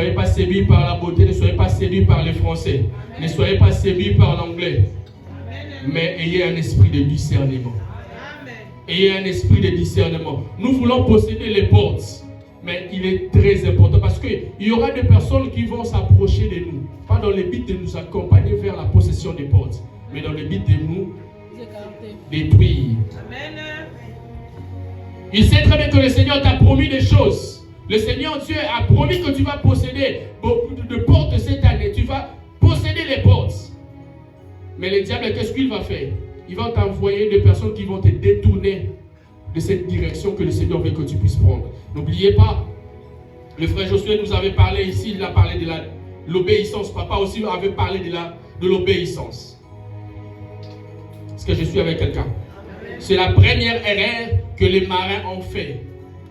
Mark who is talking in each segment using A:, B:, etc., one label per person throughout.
A: soyez pas séduits par la beauté, ne soyez pas séduits par les Français, ne soyez pas séduits par l'anglais, mais ayez un esprit de discernement. Ayez un esprit de discernement. Nous voulons posséder les portes, mais il est très important parce qu'il y aura des personnes qui vont s'approcher de nous, pas dans le but de nous accompagner vers la possession des portes, mais dans le but de nous détruire. Amen. Il sait très bien que le Seigneur t'a promis des choses. Le Seigneur Dieu a promis que tu vas posséder beaucoup de portes cette année. Tu vas posséder les portes. Mais le diable, qu'est-ce qu'il va faire? Il va t'envoyer des personnes qui vont te détourner de cette direction que le Seigneur veut que tu puisses prendre. N'oubliez pas, le frère Josué nous avait parlé ici, il a parlé de l'obéissance. Papa aussi avait parlé de l'obéissance. Est-ce que je suis avec quelqu'un? C'est la première erreur que les marins ont fait.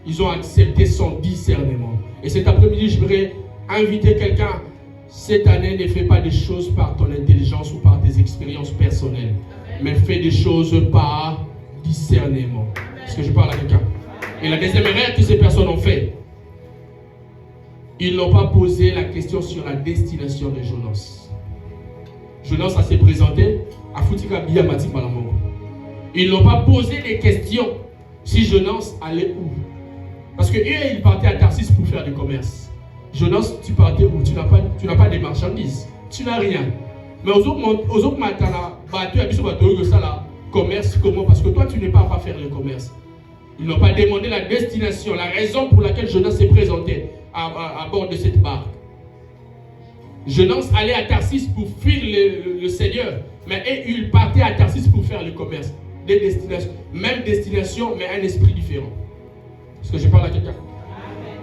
A: Ils ont accepté son discernement. Et cet après-midi, je voudrais inviter quelqu'un. Cette année, ne fais pas des choses par ton intelligence ou par tes expériences personnelles, mais fais des choses par discernement. Est-ce que je parle à quelqu'un? Et la deuxième erreur que ces personnes ont fait, ils n'ont pas posé la question sur la destination de Jonas. Jonas a s'est présenté à Foutika Biyamati Malamongo. Ils n'ont pas posé des questions si Jonas allait où. Parce que eux, ils partaient à Tarsis pour faire du commerce. Jonas, tu partais où? Tu n'as pas des marchandises. Tu n'as rien. Mais aux autres matins, tu as commerce comment? Parce que toi, tu n'es pas à faire le commerce. Ils n'ont pas demandé la destination, la raison pour laquelle Jonas s'est présenté à bord de cette barque. Jonas allait à Tarsis pour fuir le Seigneur. Mais ils partaient à Tarsis pour faire le commerce. Des destinations, même destination, mais un esprit différent. Est-ce que je parle à quelqu'un?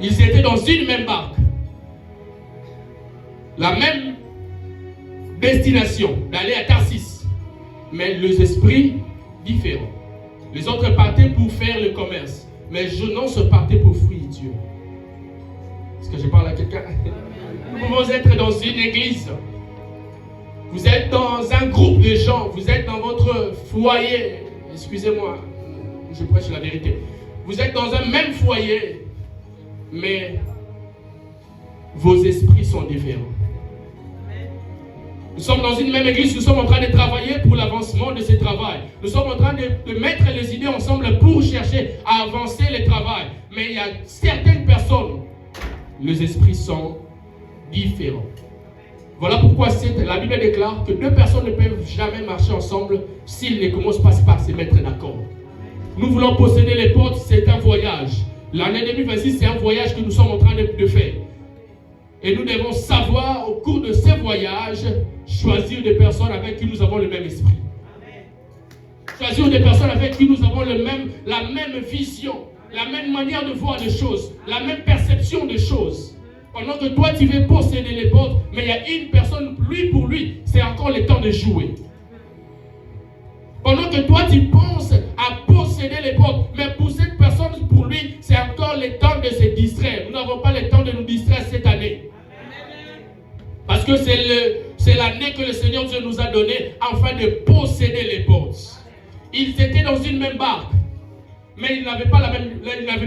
A: Ils étaient dans une même barque. La même destination, d'aller à Tarsis. Mais les esprits différents. Les autres partaient pour faire le commerce. Mais Jonas partait pour fuir Dieu. Est-ce que je parle à quelqu'un? Nous pouvons être dans une église. Vous êtes dans un groupe de gens. Vous êtes dans votre foyer. Excusez-moi, je prêche la vérité. Vous êtes dans un même foyer, mais vos esprits sont différents. Nous sommes dans une même église, nous sommes en train de travailler pour l'avancement de ce travail. Nous sommes en train de mettre les idées ensemble pour chercher à avancer le travail. Mais il y a certaines personnes, les esprits sont différents. Voilà pourquoi la Bible déclare que deux personnes ne peuvent jamais marcher ensemble s'ils ne commencent pas par se mettre d'accord. Nous voulons posséder les portes, c'est un voyage. L'année 2026, c'est un voyage que nous sommes en train de faire. Et nous devons savoir, au cours de ces voyages, choisir des personnes avec qui nous avons le même esprit. Choisir des personnes avec qui nous avons la même vision, la même manière de voir les choses, la même perception des choses. Pendant que toi, tu veux posséder les portes, mais il y a une personne, pour lui, c'est encore le temps de jouer. Pendant que toi, tu penses à posséder les portes, mais pour cette personne, pour lui, c'est encore le temps de se distraire. Nous n'avons pas le temps de nous distraire cette année. Parce que c'est l'année que le Seigneur Dieu nous a donnée afin de posséder les portes. Ils étaient dans une même barque, mais ils n'avaient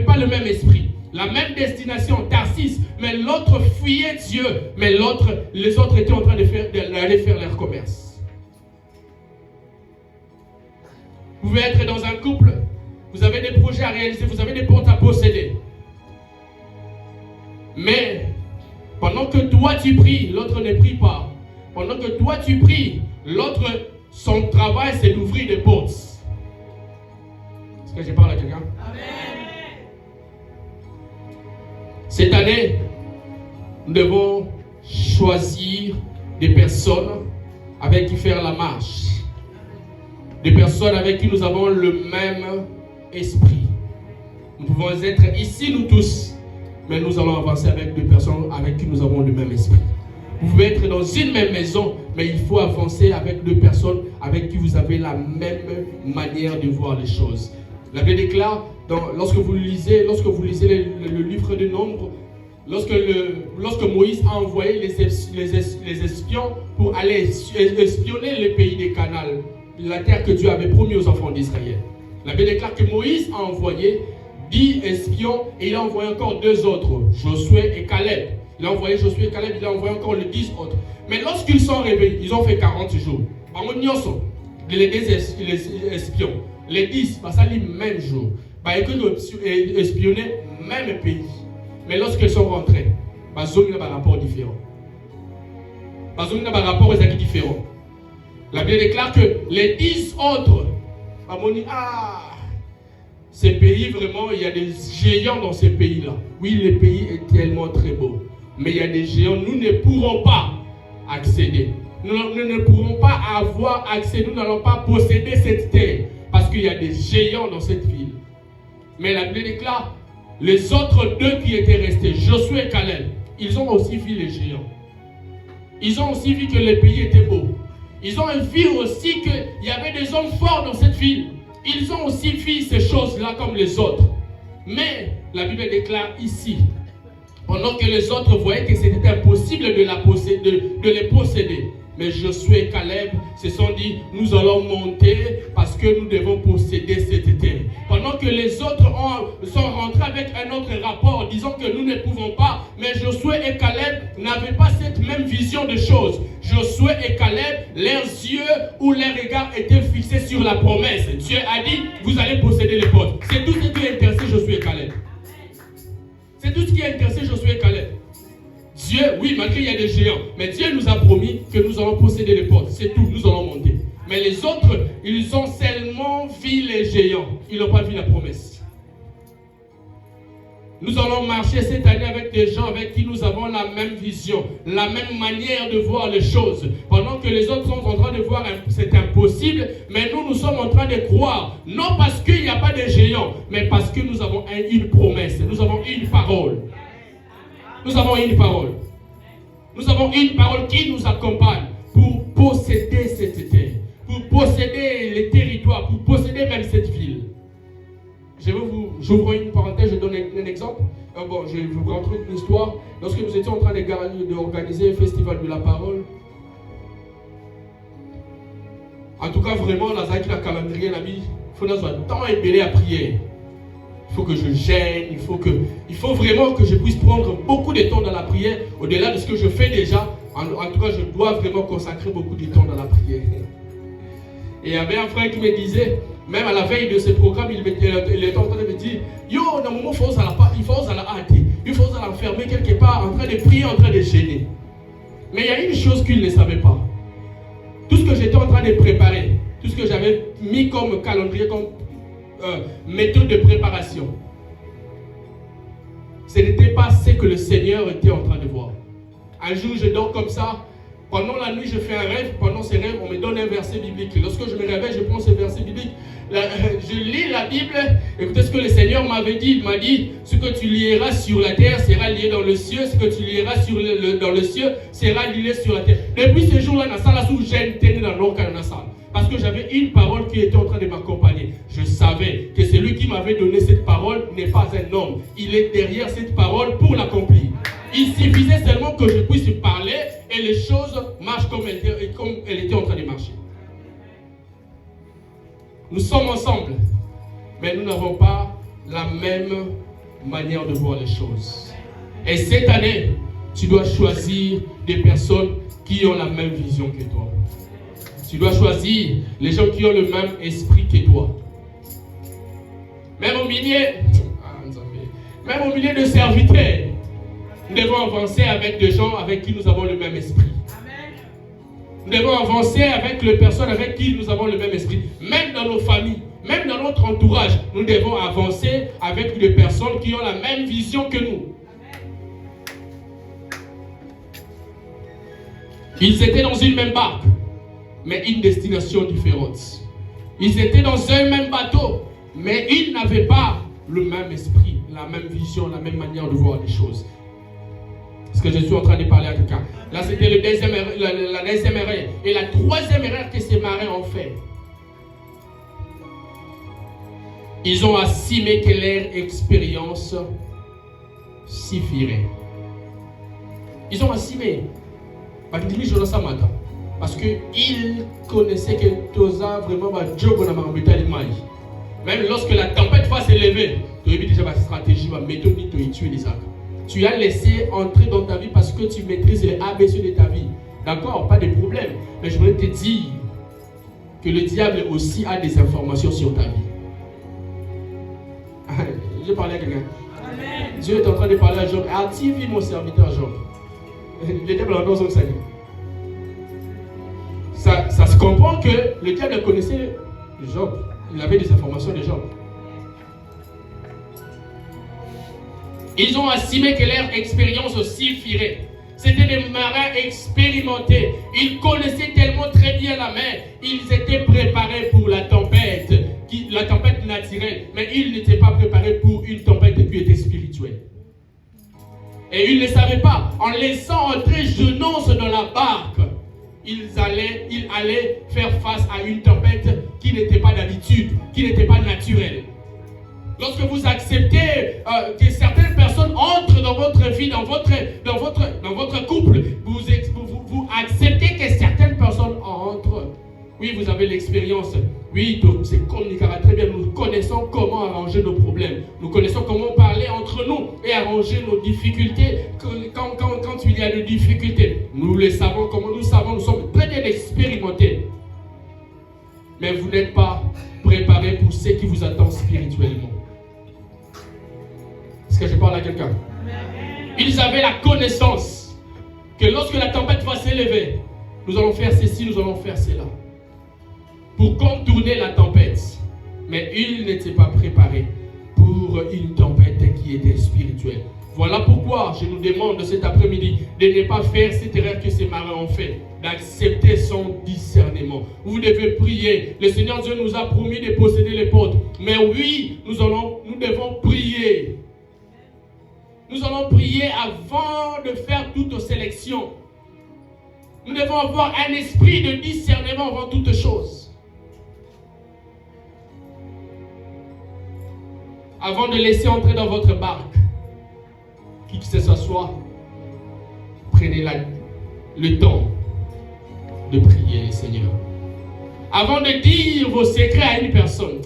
A: pas le même esprit. La même destination, Tarsis, mais l'autre fuyait Dieu, mais les autres étaient en train d'aller faire leur commerce. Vous pouvez être dans un couple, vous avez des projets à réaliser, vous avez des portes à posséder. Mais pendant que toi tu pries, l'autre ne prie pas. Pendant que toi tu pries, l'autre, son travail c'est d'ouvrir des portes. Est-ce que je parle à quelqu'un? Amen. Cette année, nous devons choisir des personnes avec qui faire la marche. Des personnes avec qui nous avons le même esprit. Nous pouvons être ici, nous tous, mais nous allons avancer avec des personnes avec qui nous avons le même esprit. Vous pouvez être dans une même maison, mais il faut avancer avec deux personnes avec qui vous avez la même manière de voir les choses. La Bible déclare, lorsque vous lisez le livre des Nombres, lorsque Moïse a envoyé les espions pour aller espionner le pays des Canaan, la terre que Dieu avait promis aux enfants d'Israël. La Bible déclare que Moïse a envoyé 10 espions et il a envoyé encore 2 autres, Josué et Caleb. Il a envoyé Josué et Caleb, il a envoyé encore les 10 autres. Mais lorsqu'ils sont réveillés, ils ont fait 40 jours. Les 10 espions, les 10, ça les même jour. Ils espionnaient même pays. Mais lorsqu'ils sont rentrés, ils ont un rapport différent. Ils ont un rapport différent. La Bible déclare que les 10 autres, ces pays, vraiment, il y a des géants dans ces pays-là. Oui, le pays est tellement très beau. Mais il y a des géants, nous ne pourrons pas accéder. Nous ne pourrons pas avoir accès, nous n'allons pas posséder cette terre. Parce qu'il y a des géants dans cette ville. Mais la Bible déclare, les autres deux qui étaient restés, Josué et Caleb, ils ont aussi vu les géants. Ils ont aussi vu que le pays était beau. Ils ont vu aussi qu'il y avait des hommes forts dans cette ville. Ils ont aussi vu ces choses-là comme les autres. Mais la Bible déclare ici, pendant que les autres voyaient que c'était impossible de les posséder. Mais Josué et Caleb se sont dit, nous allons monter parce que nous devons posséder cette terre. Pendant que les autres sont rentrés avec un autre rapport, disant que nous ne pouvons pas. Mais Josué et Caleb n'avaient pas cette même vision de choses. Josué et Caleb, leurs yeux ou leurs regards étaient fixés sur la promesse. Dieu a dit, vous allez posséder les portes. C'est tout ce qui a intéressé Josué et Caleb. C'est tout ce qui a intéressé Josué et Caleb. Dieu, oui, malgré qu'il y a des géants, mais Dieu nous a promis que nous allons posséder les portes. C'est tout, nous allons monter. Mais les autres, ils ont seulement vu les géants. Ils n'ont pas vu la promesse. Nous allons marcher cette année avec des gens avec qui nous avons la même vision, la même manière de voir les choses. Pendant que les autres sont en train de voir c'est impossible, mais nous sommes en train de croire. Non parce qu'il n'y a pas de géants, mais parce que nous avons une promesse. Nous avons une parole. Nous avons une parole. Nous avons une parole qui nous accompagne pour posséder cette terre, pour posséder les territoires, pour posséder même cette ville. J'ouvre une parenthèse, je donne un exemple. Je vais vous raconter une histoire. Lorsque nous étions en train d'organiser un festival de la parole, en tout cas vraiment, la calendrier, la vie, il faut nous avoir tant ébélé à prier. Il faut que je gêne, il faut vraiment que je puisse prendre beaucoup de temps dans la prière, au-delà de ce que je fais déjà. En tout cas, je dois vraiment consacrer beaucoup de temps dans la prière. Et il y avait un frère qui me disait, même à la veille de ce programme, il était en train de me dire, yo, dans le moment, il faut l'enfermer quelque part, en train de prier, en train de gêner. Mais il y a une chose qu'il ne savait pas. Tout ce que j'étais en train de préparer, tout ce que j'avais mis comme calendrier, comme méthode de préparation, ce n'était pas ce que le Seigneur était en train de voir. Un jour, je dors comme ça. Pendant la nuit, je fais un rêve. Pendant ce rêve, on me donne un verset biblique. Lorsque je me réveille, je prends ce verset biblique. Je lis la Bible. Écoutez ce que le Seigneur m'avait dit. Il m'a dit, ce que tu lieras sur la terre sera lié dans le ciel. Ce que tu lieras dans le ciel sera lié sur la terre. Depuis ce jour-là, dans la salle, j'ai tenu dans l'eau dans la salle. Parce que j'avais une parole qui était en train de m'accompagner. Je savais que celui qui m'avait donné cette parole n'est pas un homme. Il est derrière cette parole pour l'accomplir. Il suffisait seulement que je puisse parler et les choses marchent comme elle était en train de marcher. Nous sommes ensemble, mais nous n'avons pas la même manière de voir les choses. Et cette année, tu dois choisir des personnes qui ont la même vision que toi. Tu dois choisir les gens qui ont le même esprit que toi. Même au milieu de serviteurs, nous devons avancer avec des gens avec qui nous avons le même esprit. Nous devons avancer avec les personnes avec qui nous avons le même esprit. Même dans nos familles, même dans notre entourage, nous devons avancer avec des personnes qui ont la même vision que nous. Ils étaient dans une même barque, mais une destination différente. Ils étaient dans un même bateau, mais ils n'avaient pas le même esprit, la même vision, la même manière de voir les choses. Est-ce que je suis en train de parler à quelqu'un? Là, c'était la deuxième erreur. Et la troisième erreur que ces marins ont fait. Ils ont estimé que leur expérience suffirait. Ils ont estimé. Parce qu'ils connaissaient que Tosa vraiment va Dieu même lorsque la tempête va s'élever, tu as déjà ma stratégie, ma méthode de tuer les actes. tu as laissé entrer dans ta vie parce que tu maîtrises les ABC de ta vie. D'accord, pas de problème. Mais je voudrais te dire que le diable aussi a des informations sur ta vie. Je parlais à quelqu'un. Dieu est en train de parler à Job. Active mon serviteur Job. Le diable a dans sa vie. Ça se comprend que le diable connaissait Job. Il avait des informations de Job. Ils ont estimé que leur expérience suffirait. C'était des marins expérimentés. Ils connaissaient tellement très bien la mer. Ils étaient préparés pour la tempête naturelle. Mais ils n'étaient pas préparés pour une tempête qui était spirituelle. Et ils ne savaient pas. En laissant entrer Jonas dans la barque, ils allaient faire face à une tempête qui n'était pas d'habitude, qui n'était pas naturelle. Lorsque vous acceptez que certaines personnes entrent dans votre vie, dans votre couple, vous acceptez que certaines personnes entrent. Oui, vous avez l'expérience. Oui, c'est comme Nicara très bien. Nous connaissons comment arranger nos problèmes. Nous connaissons comment parler entre nous et arranger nos difficultés quand il y a des difficultés. Nous le savons, comment nous savons, nous sommes très bien expérimentés. Mais vous n'êtes pas préparés pour ce qui vous attend spirituellement. Est-ce que je parle à quelqu'un? Ils avaient la connaissance que lorsque la tempête va s'élever, nous allons faire ceci, nous allons faire cela. Pour contourner la tempête. Mais ils n'étaient pas préparés pour une tempête qui était spirituelle. Voilà pourquoi je nous demande cet après-midi de ne pas faire cette erreur que ces marins ont fait, d'accepter son discernement. Vous devez prier. Le Seigneur Dieu nous a promis de posséder les portes. Mais oui, nous devons prier. Nous allons prier avant de faire toute sélection. Nous devons avoir un esprit de discernement avant toute chose. Avant de laisser entrer dans votre barque, qui que ce soit, prenez le temps de prier le Seigneur. Avant de dire vos secrets à une personne.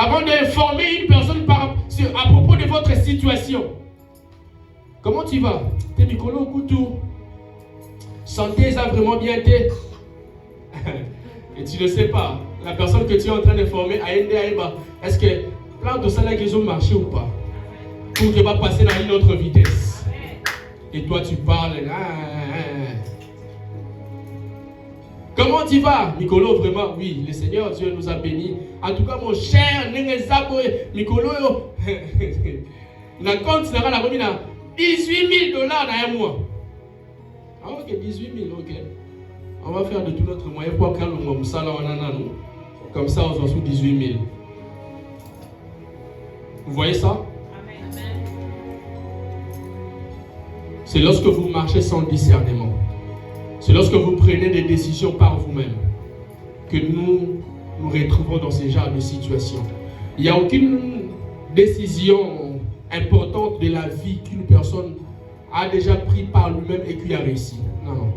A: Avant d'informer une personne à propos de votre situation. Comment tu vas? T'es Mikolo Koutou. Santé, ça a vraiment bien été. Et tu ne sais pas, la personne que tu es en train de former à Aïba, est-ce que plan de ça là qu'ils ont marché ou pas? Pour qu'elle va passer dans une autre vitesse. Et toi tu parles. Comment tu vas, Mikolo? Vraiment, oui, le Seigneur Dieu nous a bénis. En tout cas, mon cher, Mikolo, la compte sera la remise à $18 000 dans un mois. Ah, ok, 18 000, ok. On va faire de tout notre moyen pour que nous ça là, comme ça, on en sous 18 000. Vous voyez ça? C'est lorsque vous marchez sans discernement. C'est lorsque vous prenez des décisions par vous-même que nous nous retrouvons dans ce genre de situation. Il n'y a aucune décision importante de la vie qu'une personne a déjà pris par lui-même et qui a réussi. Non.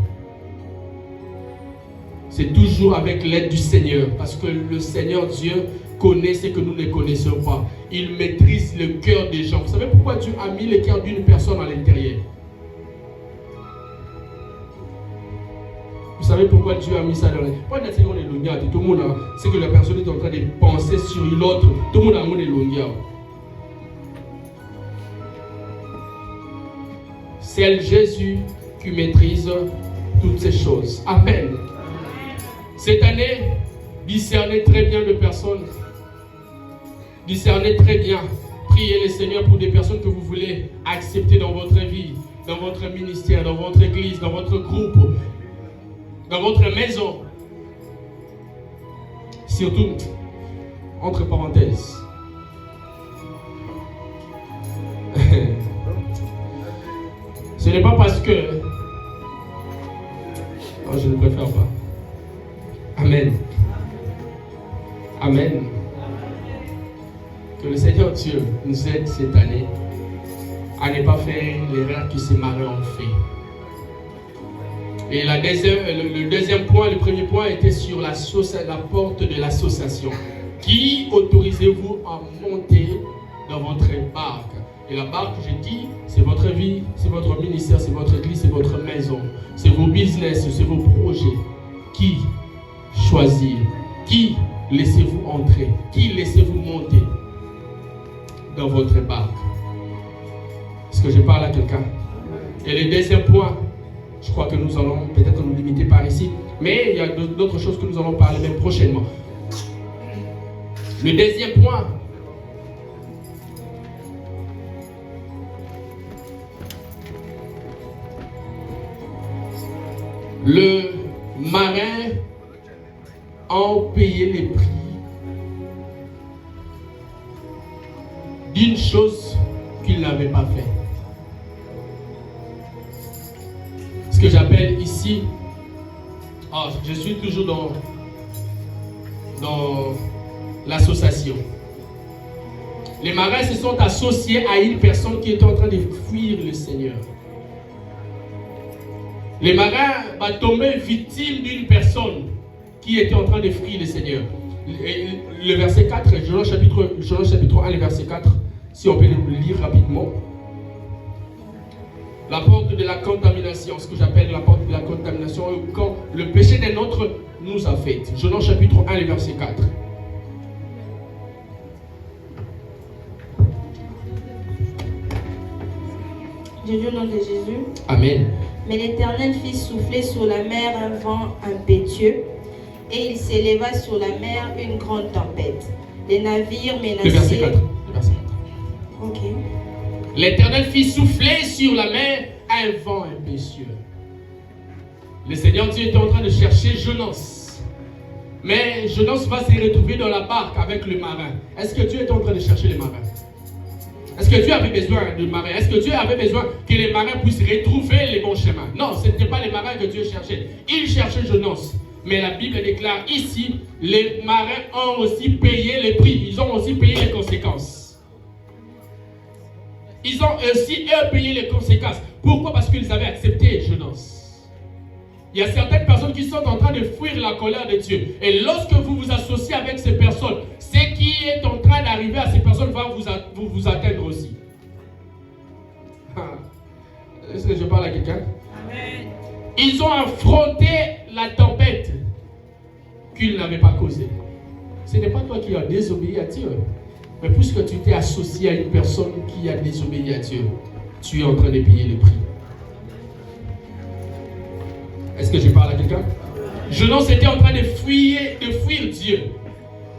A: C'est toujours avec l'aide du Seigneur, parce que le Seigneur Dieu connaît ce que nous ne connaissons pas. Il maîtrise le cœur des gens. Vous savez pourquoi Dieu a mis le cœur d'une personne à l'intérieur? Vous savez pourquoi Dieu a mis ça dans les... Tout le monde, c'est que la personne est en train de penser sur l'autre. Tout le monde a mis les... C'est Jésus qui maîtrise toutes ces choses. Amen. Cette année, discernez très bien les personnes. Discernez très bien. Priez le Seigneur pour des personnes que vous voulez accepter dans votre vie, dans votre ministère, dans votre église, dans votre groupe, dans votre maison. Surtout, entre parenthèses, ce n'est pas parce que... Non, je ne préfère pas. Amen. Amen. Que le Seigneur Dieu nous aide cette année à ne pas faire l'erreur que ces marins ont fait. Et le deuxième point, le premier point était sur la porte de l'association. Qui autorisez-vous à monter dans votre barque? Et la barque, j'ai dit, c'est votre vie, c'est votre ministère, c'est votre église, c'est votre maison, c'est vos business, c'est vos projets. Qui choisir? Qui laissez-vous entrer? Qui laissez-vous monter dans votre barque? Est-ce que je parle à quelqu'un? Et le deuxième point, je crois que nous allons peut-être nous limiter par ici, mais il y a d'autres choses que nous allons parler même prochainement. Le deuxième point, le marin a payé les prix d'une chose qu'il n'avait pas fait. Ce que j'appelle ici, je suis toujours dans l'association. Les marins se sont associés à une personne qui était en train de fuir le Seigneur. Les marins sont tombés victimes d'une personne qui était en train de fuir le Seigneur. Le verset 4, Jonas chapitre 1, le verset 4, si on peut le lire rapidement. La porte de la contamination, ce que j'appelle la porte de la contamination, quand le péché d'un autre nous affecte. Jonas chapitre 1, le verset 4.
B: Jésus au nom de Jésus.
A: Amen.
B: Mais l'Éternel fit souffler sur la mer un vent impétueux, et il s'éleva sur la mer une grande tempête. Les navires menacés...
A: Le verset 4.
B: Ok.
A: L'Éternel fit souffler sur la mer un vent impétueux. Le Seigneur Dieu était en train de chercher Jonas. Mais Jonas va se retrouver dans la barque avec le marin. Est-ce que Dieu est en train de chercher les marins? Est-ce que Dieu avait besoin de marins? Est-ce que Dieu avait besoin que les marins puissent retrouver les bons chemins? Non, ce n'était pas les marins que Dieu cherchait. Il cherchait Jonas. Mais la Bible déclare ici, les marins ont aussi payé les prix. Ils ont aussi payé les conséquences. Ils ont aussi, eux, payé les conséquences. Pourquoi? Parce qu'ils avaient accepté Jonas. Il y a certaines personnes qui sont en train de fuir la colère de Dieu. Et lorsque vous vous associez avec ces personnes, ce qui est en train d'arriver à ces personnes va vous atteindre aussi. Est-ce que je parle à quelqu'un? Amen. Ils ont affronté la tempête qu'ils n'avaient pas causée. Ce n'est pas toi qui as désobéi à Dieu. Mais puisque tu t'es associé à une personne qui a désobéi à Dieu, tu es en train de payer le prix. Est-ce que je parle à quelqu'un? Jonas était en train de fuir Dieu.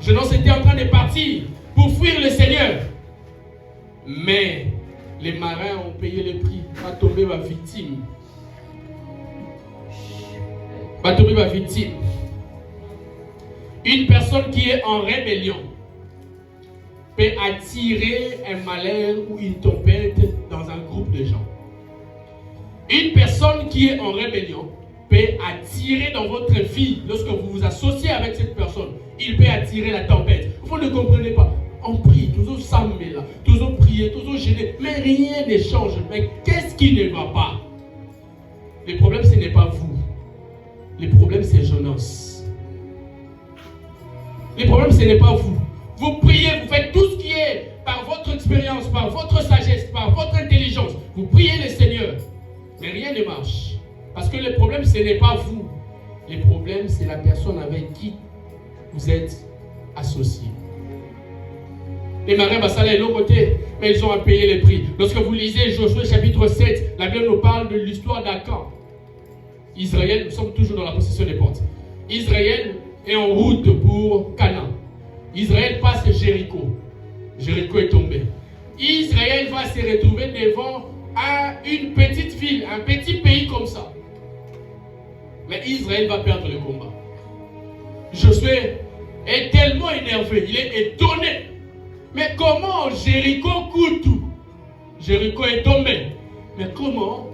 A: Jonas était en train de partir pour fuir le Seigneur. Mais les marins ont payé le prix. Va tomber ma victime. Va tomber ma victime. Une personne qui est en rébellion peut attirer un malheur ou une tempête dans un groupe de gens. Une personne qui est en rébellion peut attirer dans votre vie, lorsque vous vous associez avec cette personne, il peut attirer la tempête. Vous ne comprenez pas. On prie, toujours s'amener là, toujours prier, toujours gêner, mais rien ne change. Mais qu'est-ce qui ne va pas? Le problème, ce n'est pas vous. Le problème, c'est Jonas. Le problème, ce n'est pas vous. Vous priez, vous faites tout ce qui est par votre expérience, par votre sagesse, par votre intelligence. Vous priez le Seigneur, mais rien ne marche. Parce que le problème, ce n'est pas vous. Le problème, c'est la personne avec qui vous êtes associé. Les marins basalaient de l'autre côté, mais ils ont à payer les prix. Lorsque vous lisez Josué chapitre 7, la Bible nous parle de l'histoire d'Akan. Israël, nous sommes toujours dans la possession des portes. Israël est en route pour Canaan. Israël passe Jéricho. Jéricho est tombé. Israël va se retrouver devant une petite ville, un petit pays comme ça. Mais Israël va perdre le combat. Josué est tellement énervé, il est étonné. Mais comment Jéricho coûte tout? Jéricho est tombé. Mais comment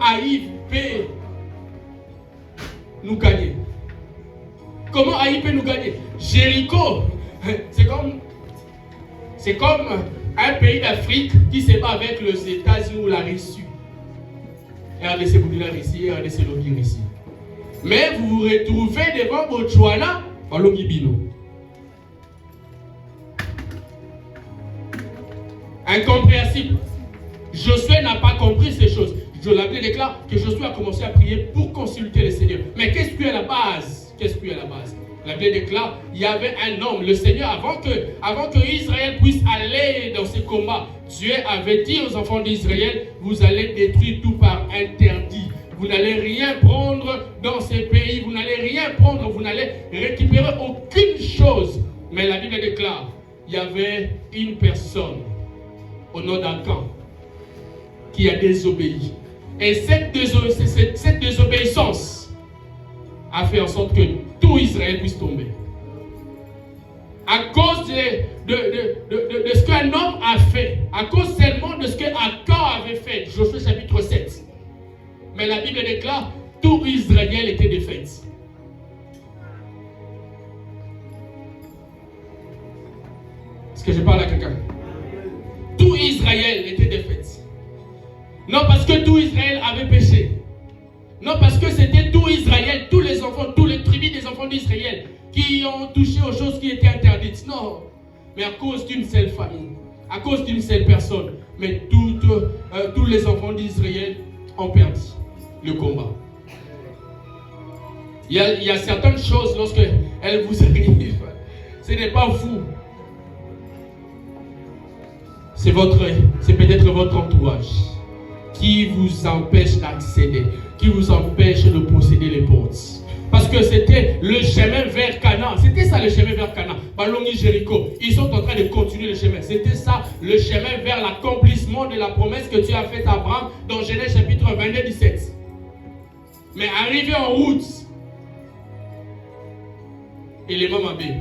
A: Haï peut nous gagner? Comment Haï peut nous gagner? Jéricho, c'est comme un pays d'Afrique qui se bat avec les États-Unis ou la Russie. RDC Boudin Russie, RDC Lobby Russie. Mais vous vous retrouvez devant Botswana, Balongibino. Incompréhensible. Josué n'a pas compris ces choses. La Bible déclare que Josué a commencé à prier pour consulter le Seigneur. Mais qu'est-ce qui est la base? Qu'est-ce qui est la base? La Bible déclare qu'il y avait un homme, le Seigneur, avant que Israël puisse aller dans ces combats, Dieu avait dit aux enfants d'Israël, vous allez détruire tout par interdit. Vous n'allez rien prendre dans ces pays, vous n'allez rien prendre, vous n'allez récupérer aucune chose. Mais la Bible déclare, il y avait une personne au nom d'Akan qui a désobéi. Et cette désobéissance a fait en sorte que tout Israël puisse tomber. À cause de ce qu'un homme a fait, à cause seulement de ce qu'Akan avait fait, Josué chapitre 7. Mais la Bible déclare, tout Israël était défait. Est-ce que je parle à quelqu'un? Tout Israël était défait. Non parce que tout Israël avait péché. Non parce que c'était tout Israël, tous les enfants, tous les tribus des enfants d'Israël qui ont touché aux choses qui étaient interdites. Non. Mais à cause d'une seule famille, à cause d'une seule personne. Mais tous les enfants d'Israël ont perdu le combat. Il y a certaines choses lorsqu'elles vous arrivent, ce n'est pas vous. C'est peut-être votre entourage qui vous empêche d'accéder, qui vous empêche de posséder les portes. Parce que c'était le chemin vers Canaan. C'était ça le chemin vers Canaan. Balongi Jéricho. Ils sont en train de continuer le chemin. C'était ça le chemin vers l'accomplissement de la promesse que tu as faite à Abraham dans Genèse chapitre 22, 17. Mais arrivé en route, il est Mamabé.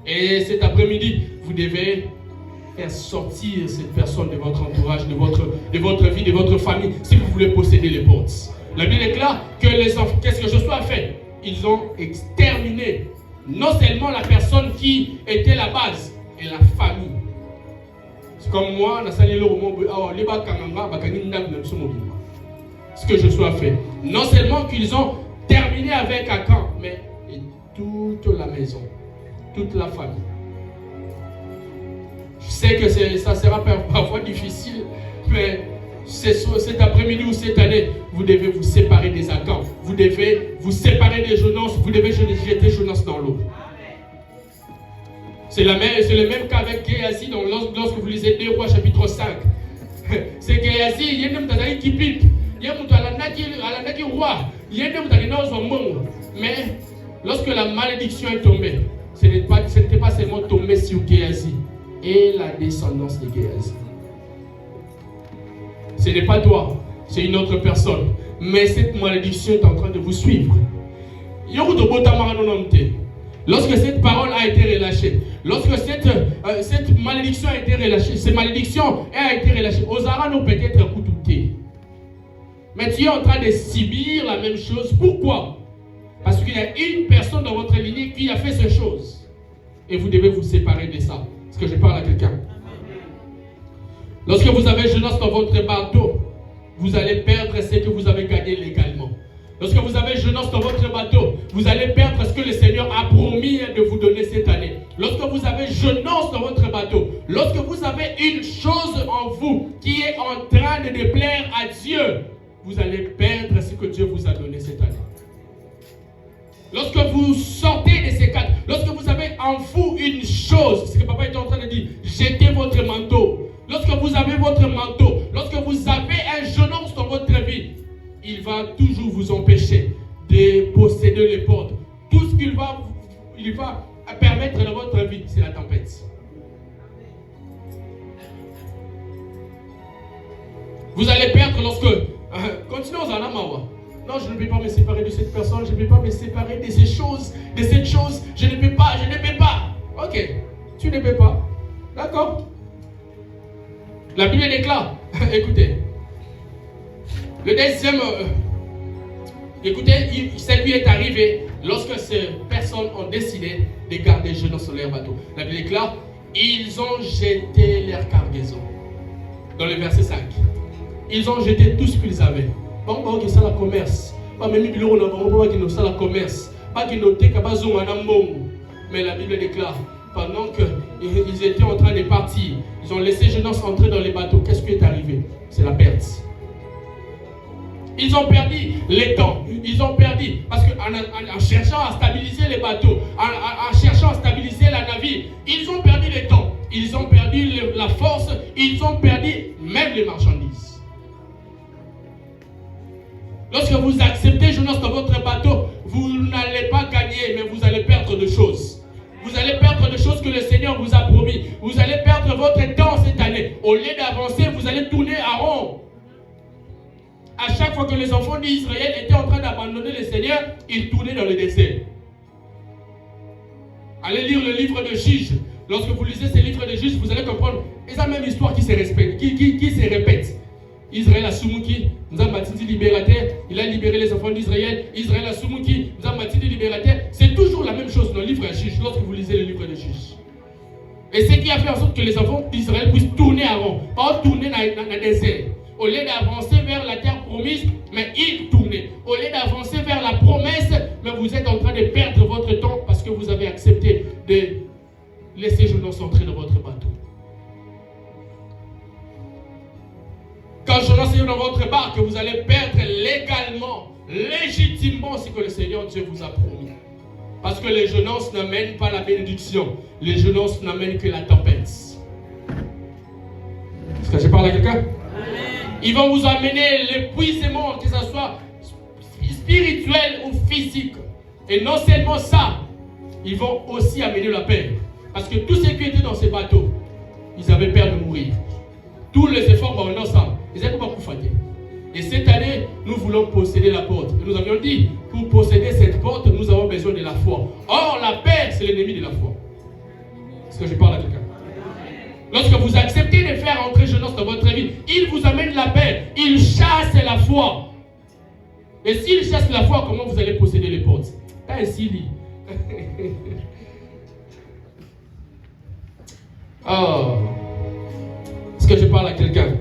A: Et cet après-midi, vous devez faire sortir cette personne de votre entourage, de votre vie, de votre famille, si vous voulez posséder les portes. La Bible déclare que les enfants, qu'est-ce que Josué a fait? Ils ont exterminé non seulement la personne qui était la base, et la famille. C'est comme moi, ce que Josué a fait. Non seulement qu'ils ont terminé avec Akan, mais toute la maison, toute la famille. Je sais que ça sera parfois difficile, mais cet après-midi ou cette année, vous devez vous séparer des Akans. Vous devez vous séparer des Jonas. Vous devez jeter Jonas dans l'eau. C'est le même qu'avec Géasi, lorsque vous lisez 2 Rois chapitre 5. C'est Géasi, il y a un homme qui pique. Il y a un homme qui roi. Il y a un homme qui mais lorsque la malédiction est tombée, ce n'était pas seulement tombé sur Géasi et la descendance de Géasi. Ce n'est pas toi, c'est une autre personne. Mais cette malédiction est en train de vous suivre. Lorsque cette parole a été relâchée, lorsque cette malédiction a été relâchée, cette malédiction a été relâchée, Osara nous peut-être coûté. Mais tu es en train de subir la même chose. Pourquoi? Parce qu'il y a une personne dans votre lignée qui a fait ces choses. Et vous devez vous séparer de ça. Est-ce que je parle à quelqu'un? Lorsque vous avez Jonas dans votre bateau, vous allez perdre ce que vous avez gagné légalement. Lorsque vous avez Jonas dans votre bateau, vous allez perdre ce que le Seigneur a promis de vous donner cette année. Lorsque vous avez Jonas dans votre bateau, lorsque vous avez une chose en vous qui est en train de déplaire à Dieu, vous allez perdre ce que Dieu vous a donné cette année. Lorsque vous sortez de ces quatre, lorsque vous avez en vous une chose, ce que papa était en train de dire, jetez votre manteau. Lorsque vous avez votre manteau, lorsque vous avez un Jonas dans votre vie, il va toujours vous empêcher de posséder les portes. Tout ce qu'il va permettre dans votre vie, c'est la tempête. Vous allez perdre lorsque... continuez aux anamawa. Non, je ne peux pas me séparer de cette personne, je ne peux pas me séparer de ces choses, de cette chose. Je ne peux pas. Ok, tu ne peux pas. D'accord? La Bible déclare, écoutez, le deuxième, écoutez, ce qui est arrivé lorsque ces personnes ont décidé de garder Jonas sur leur bateau. La Bible déclare, ils ont jeté leur cargaison. Dans le verset 5, ils ont jeté tout ce qu'ils avaient. Bon, c'est le commerce. Pas même si on a pas qui nous ça la commerce, pas qui notait qu'à base mais la Bible déclare pendant qu'ils étaient en train de partir, ils ont laissé Jonas entrer dans les bateaux. Qu'est-ce qui est arrivé? C'est la perte. Ils ont perdu les temps. Ils ont perdu. Parce qu'en cherchant à stabiliser les bateaux, en cherchant à stabiliser la navire, ils ont perdu le temps. Ils ont perdu la force. Ils ont perdu même les marchandises. Lorsque vous acceptez Jonas dans votre bateau, vous n'allez pas gagner, mais vous allez perdre de choses. Vous allez perdre des choses que le Seigneur vous a promis. Vous allez perdre votre temps cette année. Au lieu d'avancer, vous allez tourner à rond. À chaque fois que les enfants d'Israël étaient en train d'abandonner le Seigneur, ils tournaient dans le désert. Allez lire le livre de Juges. Lorsque vous lisez ces livres de Juges, vous allez comprendre. C'est la même histoire qui se répète. Qui se répète. Israël a Soumouki, nous avons bâti libérateur, il a libéré les enfants d'Israël. Israël a Soumouki, nous avons bâti libérateur. C'est toujours la même chose dans le livre de Juges, lorsque vous lisez le livre de Juges. Et ce qui a fait en sorte que les enfants d'Israël puissent tourner à rond, pas tourner dans le désert. Au lieu d'avancer vers la terre promise, mais ils tournaient. Au lieu d'avancer vers la promesse, mais vous êtes en train de perdre votre temps parce que vous avez accepté de laisser Jonas entrer dans votre bateau. Quand Jonas est dans votre barque, vous allez perdre légalement, légitimement ce que le Seigneur Dieu vous a promis. Parce que les Jonas n'amènent pas la bénédiction. Les Jonas n'amènent que la tempête. Est-ce que je parle à quelqu'un? Ils vont vous amener l'épuisement, que ce soit spirituel ou physique. Et non seulement ça, ils vont aussi amener la paix. Parce que tous ceux qui étaient dans ces bateaux, ils avaient peur de mourir. Tous les efforts vont ensemble. Ils n'étaient pas fatigués. Et cette année, nous voulons posséder la porte. Et nous avions dit, pour posséder cette porte, nous avons besoin de la foi. Or, la paix, c'est l'ennemi de la foi. Est-ce que je parle à quelqu'un? Lorsque vous acceptez de faire entrer Jonas dans votre vie, il vous amène la paix. Il chasse la foi. Et s'il chasse la foi, comment vous allez posséder les portes? Pas ainsi dit. Oh. Est-ce que je parle à quelqu'un?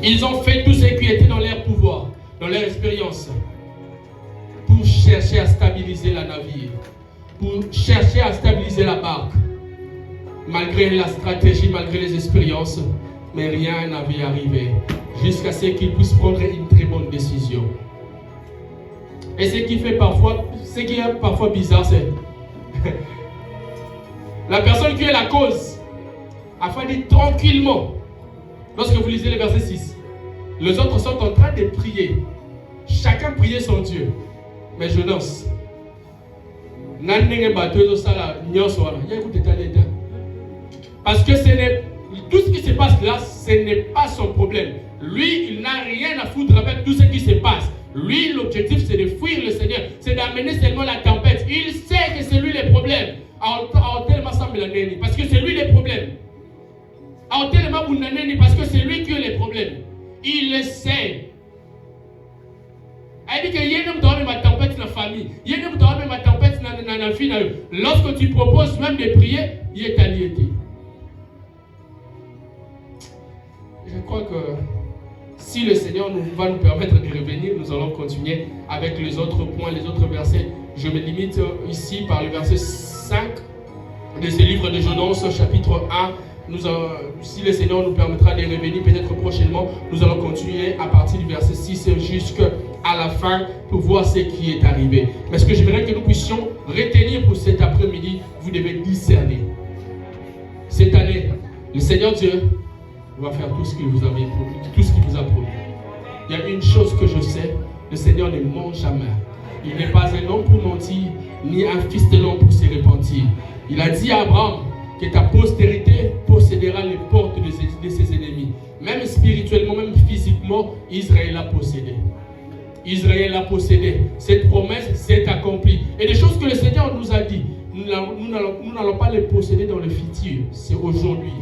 A: Ils ont fait tout ce qui était dans leur pouvoir, dans leur expérience, pour chercher à stabiliser la navire, pour chercher à stabiliser la barque. Malgré la stratégie, malgré les expériences, mais rien n'avait arrivé jusqu'à ce qu'ils puissent prendre une très bonne décision. Et ce qui est parfois bizarre, c'est la personne qui est la cause a fallu tranquillement. Lorsque vous lisez le verset 6, les autres sont en train de prier. Chacun priait son Dieu. Mais Jonas, parce que tout ce qui se passe là, ce n'est pas son problème. Lui, il n'a rien à foutre avec tout ce qui se passe. Lui, l'objectif, c'est de fuir le Seigneur. C'est d'amener seulement la tempête. Il sait que c'est lui le problème. Parce que c'est lui le problème. Parce que c'est lui qui a les problèmes. Il le sait. Il dit que il y a une tempête dans la famille. Il y a une tempête dans la vie. Lorsque tu proposes même de prier, il est allié. Je crois que si le Seigneur va nous permettre de revenir, nous allons continuer avec les autres points, les autres versets. Je me limite ici par le verset 5 de ce livre de Jonas, chapitre 1. Si le Seigneur nous permettra de revenir peut-être prochainement, nous allons continuer à partir du verset 6 jusqu'à la fin pour voir ce qui est arrivé. Mais ce que j'aimerais que nous puissions retenir pour cet après-midi, vous devez discerner. Cette année, le Seigneur Dieu va faire tout ce qu'il vous a promis. Il y a une chose que je sais, le Seigneur ne ment jamais. Il n'est pas un homme pour mentir, ni un fils de l'homme pour se repentir. Il a dit à Abraham que ta postérité possédera les portes de ses ennemis. Même spirituellement, même physiquement, Israël a possédé. Israël a possédé. Cette promesse s'est accomplie. Et des choses que le Seigneur nous a dit, nous n'allons pas les posséder dans le futur. C'est aujourd'hui.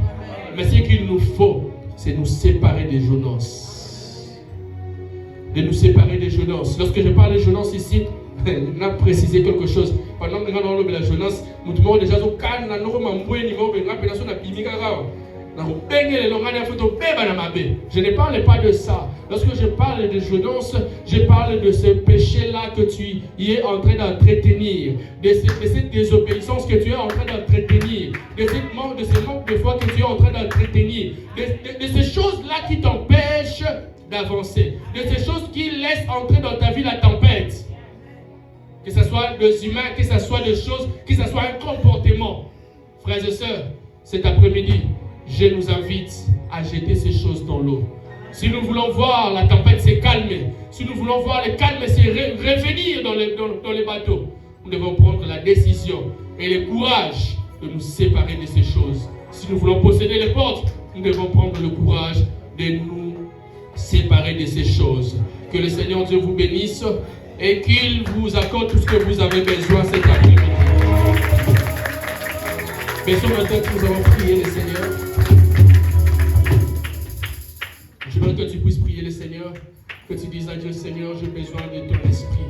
A: Mais ce qu'il nous faut, c'est nous séparer des Jonas. De nous séparer des Jonas. Lorsque je parle de Jonas ici, on a précisé quelque chose. Pendant que nous avons la Jonas, nous avons déjà dit que nous avons je ne parle pas de ça. Lorsque je parle de jeunesse, je parle de ce péché-là que tu y es en train d'entretenir, de cette désobéissance que tu es en train d'entretenir, de ce manque de foi que tu es en train d'entretenir, de ces choses-là qui t'empêchent d'avancer, de ces choses qui laissent entrer dans ta vie la tempête. Que ce soit des humains, que ce soit des choses, que ce soit un comportement. Frères et sœurs, cet après-midi, je nous invite à jeter ces choses dans l'eau. Si nous voulons voir la tempête se calmer, si nous voulons voir le calme se revenir dans les bateaux, nous devons prendre la décision et le courage de nous séparer de ces choses. Si nous voulons posséder les portes, nous devons prendre le courage de nous séparer de ces choses. Que le Seigneur Dieu vous bénisse et qu'il vous accorde tout ce que vous avez besoin cet après-midi. Baissons notre tête, nous allons prier le Seigneur. Je veux que tu puisses prier le Seigneur, que tu dises à Dieu, Seigneur, j'ai besoin de ton esprit.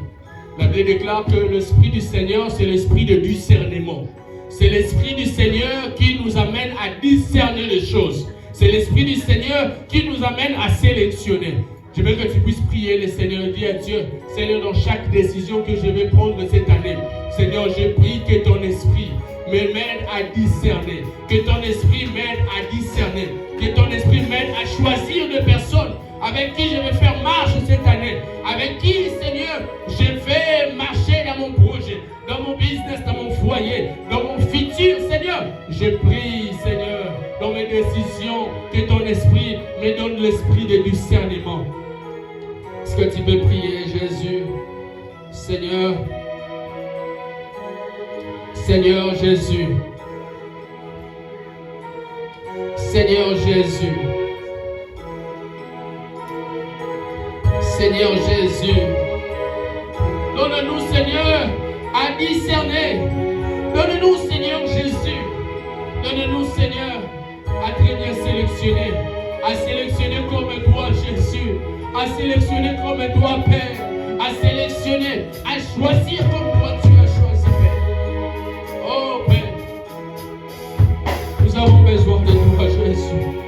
A: La Bible déclare que l'esprit du Seigneur, c'est l'esprit de discernement. C'est l'esprit du Seigneur qui nous amène à discerner les choses. C'est l'esprit du Seigneur qui nous amène à sélectionner. Je veux que tu puisses prier le Seigneur et dire à Dieu, Seigneur, dans chaque décision que je vais prendre cette année, Seigneur, je prie que ton esprit m'aide à discerner, que ton esprit m'aide à discerner, que ton esprit m'aide à choisir des personnes avec qui je vais faire marche cette année, avec qui, Seigneur, je vais marcher dans mon projet, dans mon business, dans mon foyer, dans mon futur, Seigneur. Je prie, Seigneur, dans mes décisions, que ton esprit me donne l'esprit de discernement. Est-ce que tu peux prier, Jésus? Seigneur, Seigneur Jésus, Seigneur Jésus, Seigneur Jésus, donne-nous, Seigneur, à discerner. Donne-nous, Seigneur Jésus, donne-nous, Seigneur, à très bien sélectionner, à sélectionner comme toi, Jésus, à sélectionner comme toi, Père, à sélectionner, à choisir comme toi tu as choisi, Père. Oh, Père, nous avons besoin de toi, Jésus.